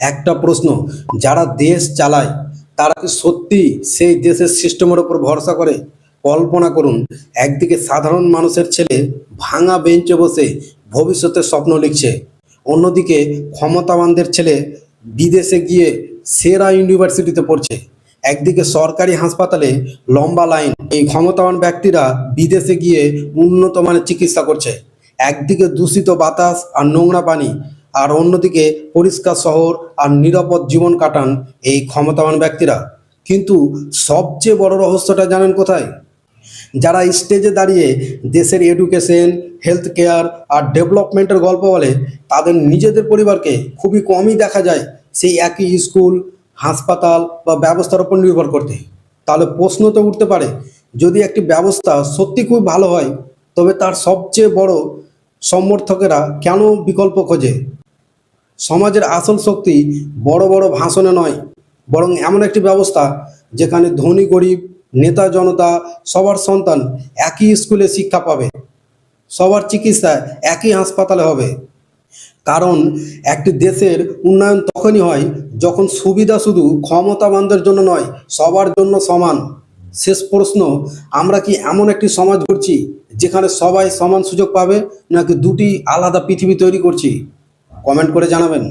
একটা প্রশ্ন, যারা দেশ চালায় তারা কি সত্যি সেই দেশের সিস্টেমের উপর ভরসা করে? কল্পনা করুন, একদিকে সাধারণ মানুষের ছেলে ভাঙা বেঞ্চে বসে ভবিষ্যতের স্বপ্ন লিখছে, অন্যদিকে ক্ষমতাবানদের ছেলে বিদেশে গিয়ে সেরা ইউনিভার্সিটিতে পড়ছে। একদিকে সরকারি হাসপাতালে লম্বা লাইন, এই ক্ষমতাবান ব্যক্তিরা বিদেশে গিয়ে উন্নত মানের চিকিৎসা করছে। একদিকে দূষিত বাতাস আর নোংরা পানি, আর অন্যদিকে পরিষ্কার শহর আর নিরাপদ জীবন কাটান এই ক্ষমতাবান ব্যক্তিরা। কিন্তু সবচেয়ে বড় রহস্যটা জানেন কোথায়? যারা স্টেজে দাঁড়িয়ে দেশের এডুকেশন, হেলথ কেয়ার আর ডেভেলপমেন্টের গল্প বলে, তাদের নিজেদের পরিবারকে খুবই কমই দেখা যায় সেই একই স্কুল, হাসপাতাল বা ব্যবস্থার উপর নির্ভর করতে। তাহলে প্রশ্ন তো উঠতে পারে, যদি একটি ব্যবস্থা সত্যি খুব ভালো হয়, তবে তার সবচেয়ে বড় সমর্থকেরা কেন বিকল্প খোঁজে? সমাজের আসল শক্তি বড় বড় ভাষণে নয়, বরং এমন একটি ব্যবস্থা যেখানে ধনী গরিব, নেতা জনতা সবার সন্তান একই স্কুলে শিক্ষা পাবে, সবার চিকিৎসা একই হাসপাতালে হবে। কারণ একটি দেশের উন্নয়ন তখনই হয় যখন সুবিধা শুধু ক্ষমতাবানদের জন্য নয়, সবার জন্য সমান। শেষ প্রশ্ন, আমরা কি এমন একটি সমাজ করছি যেখানে সবাই সমান সুযোগ পাবে, নাকি দুটি আলাদা পৃথিবী তৈরি করছি? কমেন্ট করে জানাবেন।